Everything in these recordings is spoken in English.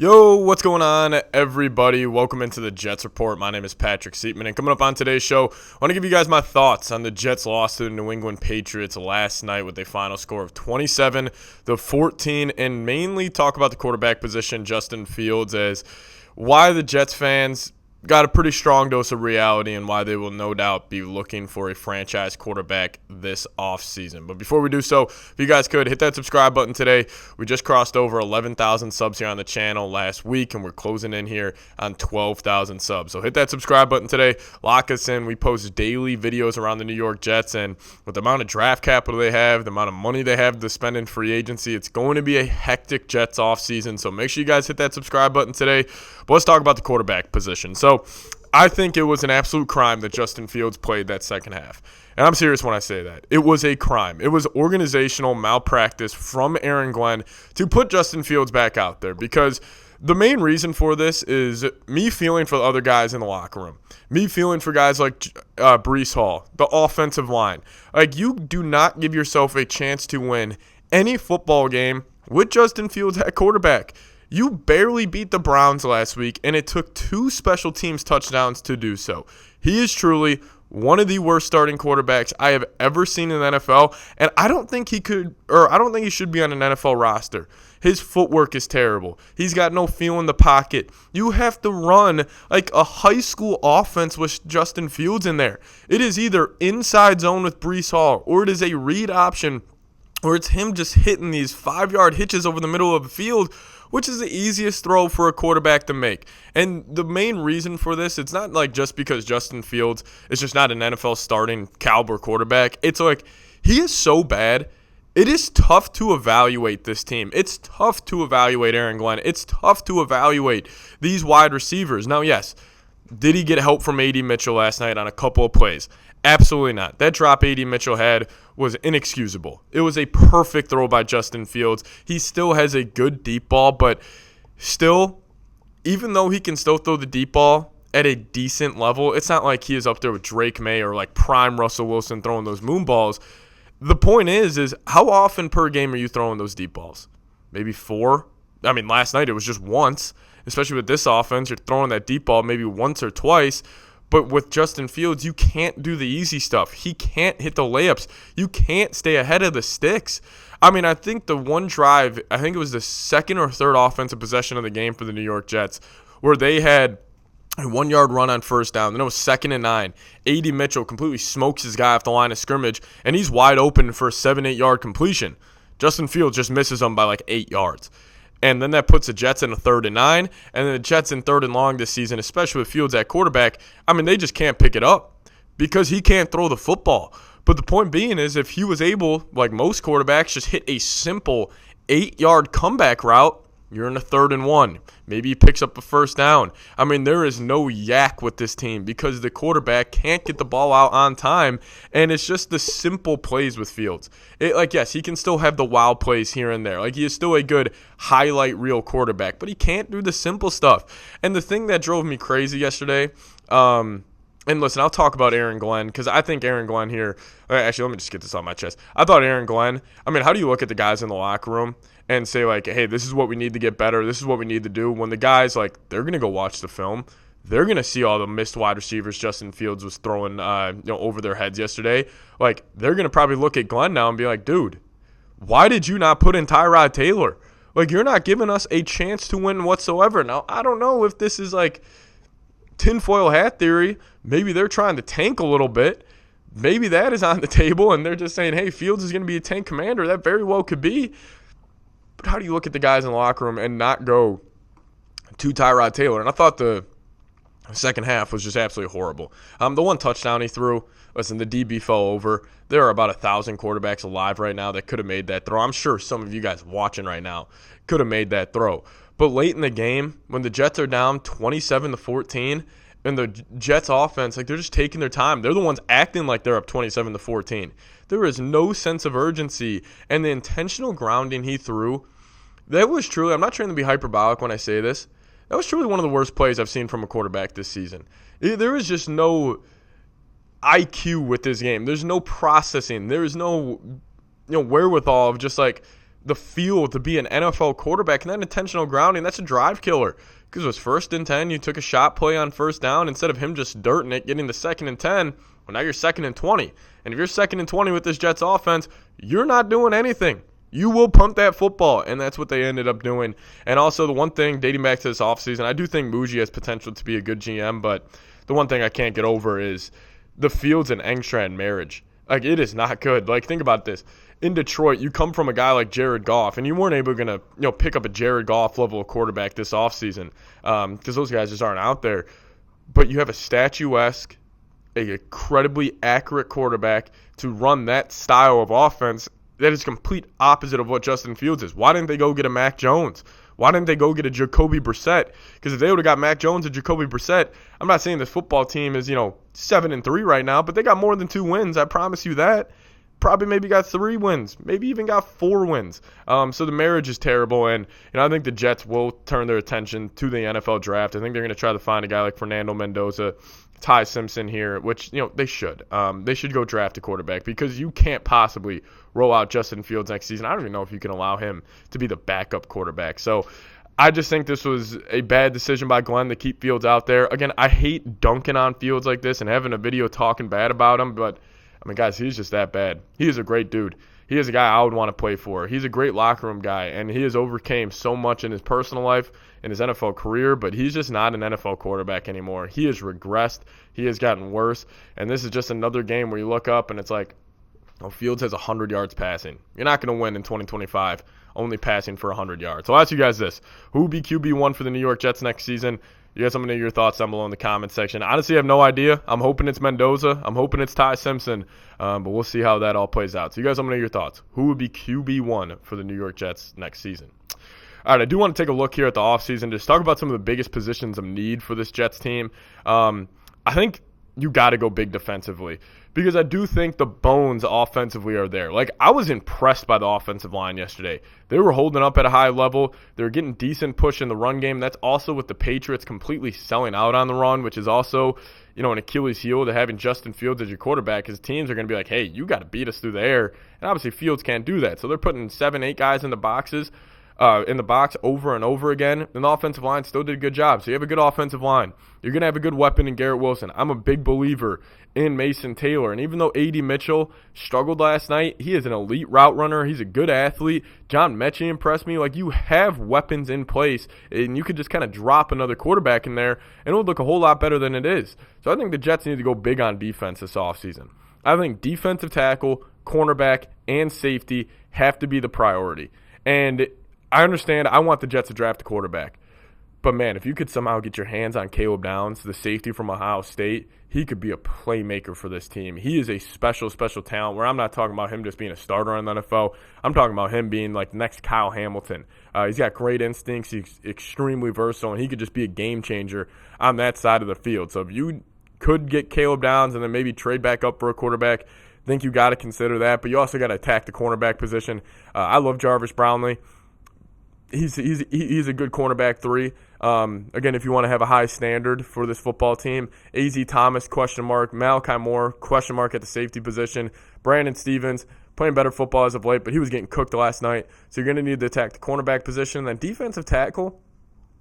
Yo, what's going on, everybody? Welcome into the Jets Report. My name is Patrick Siepman, and coming up on today's show, I want to give you guys my thoughts on the Jets' loss to the New England Patriots last night with a final score of 27-14, and mainly talk about the quarterback position, Justin Fields, as why the Jets fans got a pretty strong dose of reality and why they will no doubt be looking for a franchise quarterback this offseason. But before we do so, if you guys could, hit that subscribe button today. We just crossed over 11,000 subs here on the channel last week, and we're closing in here on 12,000 subs. So hit that subscribe button today. Lock us in. We post daily videos around the New York Jets, and with the amount of draft capital they have, the amount of money they have to spend in free agency, it's going to be a hectic Jets offseason. So make sure you guys hit that subscribe button today. But let's talk about the quarterback position. So I think it was an absolute crime that Justin Fields played that second half. And I'm serious when I say that. It was a crime. It was organizational malpractice from Aaron Glenn to put Justin Fields back out there, because the main reason for this is me feeling for the other guys in the locker room. Me feeling for guys like Breece Hall, the offensive line. Like, you do not give yourself a chance to win any football game with Justin Fields at quarterback. You barely beat the Browns last week, and it took 2 special teams touchdowns to do so. He is truly one of the worst starting quarterbacks I have ever seen in the NFL, and I don't think he should be on an NFL roster. His footwork is terrible. He's got no feel in the pocket. You have to run like a high school offense with Justin Fields in there. It is either inside zone with Breece Hall, or it is a read option, or it's him just hitting these 5-yard hitches over the middle of the field, which is the easiest throw for a quarterback to make. And the main reason for this, it's not like just because Justin Fields is just not an NFL starting caliber quarterback. It's like he is so bad, it is tough to evaluate this team. It's tough to evaluate Aaron Glenn. It's tough to evaluate these wide receivers. Now, yes, did he get help from A.D. Mitchell last night on a couple of plays? Absolutely not. That drop A.D. Mitchell had was inexcusable. It was a perfect throw by Justin Fields. He still has a good deep ball, but still, even though he can still throw the deep ball at a decent level, it's not like he is up there with Drake May or like prime Russell Wilson throwing those moon balls. The point is how often per game are you throwing those deep balls? Maybe 4? I mean, last night it was just once. Especially with this offense, you're throwing that deep ball maybe once or twice. But with Justin Fields, you can't do the easy stuff. He can't hit the layups. You can't stay ahead of the sticks. I mean, I think the one drive, I think it was the second or third offensive possession of the game for the New York Jets, where they had a 1-yard run on first down. Then it was 2nd and 9. A.D. Mitchell completely smokes his guy off the line of scrimmage, and he's wide open for a 7-8-yard completion. Justin Fields just misses him by like 8 yards. And then that puts the Jets in a 3rd and 9. And then the Jets in 3rd and long this season, especially with Fields at quarterback, I mean, they just can't pick it up because he can't throw the football. But the point being is, if he was able, like most quarterbacks, just hit a simple 8-yard comeback route, you're in a 3rd and 1. Maybe he picks up a first down. I mean, there is no yak with this team because the quarterback can't get the ball out on time, and it's just the simple plays with Fields. Yes, he can still have the wow plays here and there. Like, he is still a good highlight reel quarterback, but he can't do the simple stuff. And the thing that drove me crazy yesterday, and listen, I'll talk about Aaron Glenn because I think Aaron Glenn here – actually, let me just get this on my chest. I thought Aaron Glenn – I mean, how do you look at the guys in the locker room and say, like, hey, this is what we need to get better. This is what we need to do. When the guys, like, they're going to go watch the film. They're going to see all the missed wide receivers Justin Fields was throwing over their heads yesterday. Like, they're going to probably look at Glenn now and be like, dude, why did you not put in Tyrod Taylor? Like, you're not giving us a chance to win whatsoever. Now, I don't know if this is, like, tinfoil hat theory. Maybe they're trying to tank a little bit. Maybe that is on the table, and they're just saying, hey, Fields is going to be a tank commander. That very well could be. But how do you look at the guys in the locker room and not go to Tyrod Taylor? And I thought the second half was just absolutely horrible. The one touchdown he threw, listen, the DB fell over. There are about 1,000 quarterbacks alive right now that could have made that throw. I'm sure some of you guys watching right now could have made that throw. But late in the game, when the Jets are down 27-14, and the Jets offense, like, they're just taking their time. They're the ones acting like they're up 27-14. There is no sense of urgency, and the intentional grounding he threw, that was truly, I'm not trying to be hyperbolic when I say this, that was truly one of the worst plays I've seen from a quarterback this season. There is just no IQ with this game. There's no processing. There is no wherewithal of just like, the field to be an NFL quarterback, and that intentional grounding, that's a drive killer. Because it was 1st and 10, you took a shot play on 1st down instead of him just dirting it, getting the 2nd and 10. Well, now you're 2nd and 20. And if you're 2nd and 20 with this Jets offense, you're not doing anything. You will punt that football, and that's what they ended up doing. And also the one thing dating back to this offseason, I do think Mougey has potential to be a good GM, but the one thing I can't get over is the Fields and Engstrand marriage. Like, it is not good. Like, think about this. In Detroit, you come from a guy like Jared Goff, and you weren't able to pick up a Jared Goff level of quarterback this offseason because those guys just aren't out there. But you have a statuesque, an incredibly accurate quarterback to run that style of offense that is complete opposite of what Justin Fields is. Why didn't they go get a Mac Jones? Why didn't they go get a Jacoby Brissett? Because if they would have got Mac Jones and Jacoby Brissett, I'm not saying this football team is 7-3 right now, but they got more than 2 wins. I promise you that. Probably maybe got 3 wins, maybe even got 4 wins. So the marriage is terrible, and I think the Jets will turn their attention to the NFL draft. I think they're going to try to find a guy like Fernando Mendoza, Ty Simpson here, which they should. They should go draft a quarterback because you can't possibly roll out Justin Fields next season. I don't even know if you can allow him to be the backup quarterback. So I just think this was a bad decision by Glenn to keep Fields out there. Again, I hate dunking on Fields like this and having a video talking bad about him, but guys, he's just that bad. He is a great dude. He is a guy I would want to play for. He's a great locker room guy, and he has overcame so much in his personal life, in his NFL career, but he's just not an NFL quarterback anymore. He has regressed. He has gotten worse, and this is just another game where you look up and it's like, Fields has 100 yards passing. You're not going to win in 2025 only passing for 100 yards. So I'll ask you guys this. Who will be QB1 for the New York Jets next season? You guys, let me know your thoughts down below in the comment section. Honestly, I have no idea. I'm hoping it's Mendoza. I'm hoping it's Ty Simpson. But we'll see how that all plays out. So you guys, let me know your thoughts. Who would be QB1 for the New York Jets next season? All right, I do want to take a look here at the offseason. Just talk about some of the biggest positions of need for this Jets team. I think you got to go big defensively because I do think the bones offensively are there. Like, I was impressed by the offensive line yesterday. They were holding up at a high level. They were getting decent push in the run game. That's also with the Patriots completely selling out on the run, which is also, an Achilles heel to having Justin Fields as your quarterback, because teams are going to be like, hey, you got to beat us through the air. And obviously Fields can't do that. So they're putting 7-8 guys in the box over and over again, and the offensive line still did a good job. So you have a good offensive line. You're going to have a good weapon in Garrett Wilson. I'm a big believer in Mason Taylor, and even though A.D. Mitchell struggled last night, he is an elite route runner. He's a good athlete. John Mechie impressed me. Like, you have weapons in place, and you could just kind of drop another quarterback in there, and it would look a whole lot better than it is. So I think the Jets need to go big on defense this offseason. I think defensive tackle, cornerback, and safety have to be the priority. And I understand I want the Jets to draft a quarterback. But, man, if you could somehow get your hands on Caleb Downs, the safety from Ohio State, he could be a playmaker for this team. He is a special, special talent where I'm not talking about him just being a starter in the NFL. I'm talking about him being like next Kyle Hamilton. He's got great instincts. He's extremely versatile, and he could just be a game changer on that side of the field. So if you could get Caleb Downs and then maybe trade back up for a quarterback, I think you got to consider that. But you also got to attack the cornerback position. I love Jarvis Brownlee. He's a good cornerback 3. Again, if you want to have a high standard for this football team, A.Z. Thomas, question mark. Malachi Moore, question mark at the safety position. Brandon Stevens, playing better football as of late, but he was getting cooked last night. So you're going to need to attack the cornerback position. Then defensive tackle,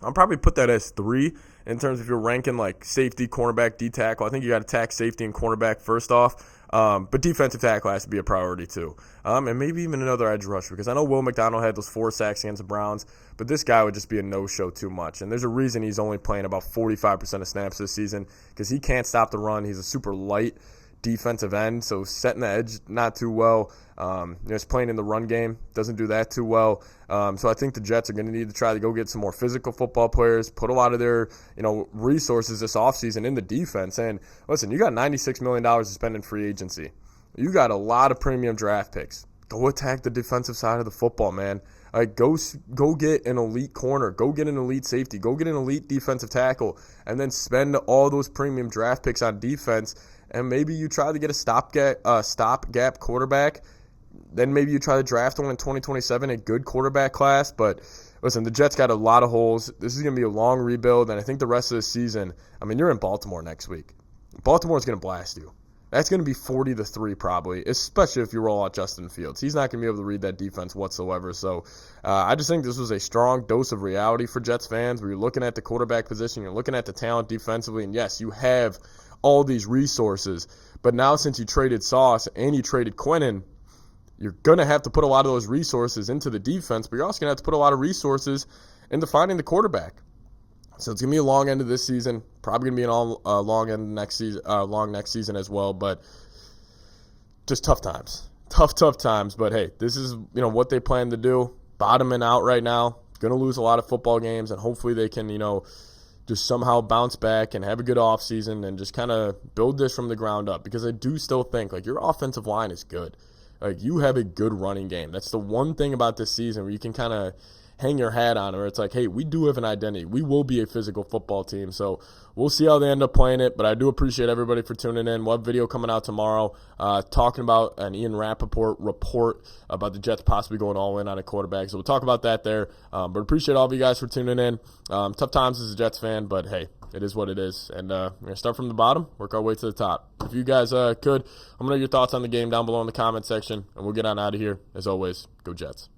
I'll probably put that as 3 in terms of if you're ranking like safety, cornerback, D-tackle. I think you got to attack safety and cornerback first off. But defensive tackle has to be a priority too. And maybe even another edge rusher, because I know Will McDonald had those 4 sacks against the Browns, but this guy would just be a no-show too much. And there's a reason he's only playing about 45% of snaps this season, because he can't stop the run. He's a super light defensive end, so setting the edge not too well. He's playing in the run game, doesn't do that too well. So I think the Jets are going to need to try to go get some more physical football players, put a lot of their resources this offseason in the defense. And listen, you got $96 million to spend in free agency. You got a lot of premium draft picks. Go attack the defensive side of the football, man. Go get an elite corner. Go get an elite safety. Go get an elite defensive tackle. And then spend all those premium draft picks on defense. And maybe you try to get a stopgap quarterback. Then maybe you try to draft one in 2027, a good quarterback class. But listen, the Jets got a lot of holes. This is going to be a long rebuild. And I think the rest of the season, you're in Baltimore next week. Baltimore's going to blast you. That's going to be 40-3 probably, especially if you roll out Justin Fields. He's not going to be able to read that defense whatsoever. So I just think this was a strong dose of reality for Jets fans. Where you're looking at the quarterback position, you're looking at the talent defensively, and yes, you have all these resources. But now since you traded Sauce and you traded Quinnen, you're going to have to put a lot of those resources into the defense, but you're also going to have to put a lot of resources into finding the quarterback. So it's going to be a long end of this season. Probably going to be a long end next season as well. But just tough times. Tough times. But, hey, this is what they plan to do. Bottoming out right now. Going to lose a lot of football games, and hopefully they can, just somehow bounce back and have a good offseason and just kind of build this from the ground up. Because I do still think, your offensive line is good. You have a good running game. That's the one thing about this season where you can kind of hang your hat on, or it's hey, we do have an identity. We will be a physical football team. So we'll see how they end up playing it, but I do appreciate everybody for tuning in. We'll have a video coming out tomorrow talking about an Ian Rappaport report about the Jets possibly going all in on a quarterback. So we'll talk about that there. But appreciate all of you guys for tuning in. Tough times as a Jets fan, but hey, it is what it is. And we're going to start from the bottom, work our way to the top. If you guys could, I'm going to know your thoughts on the game down below in the comment section, and we'll get on out of here. As always, go Jets.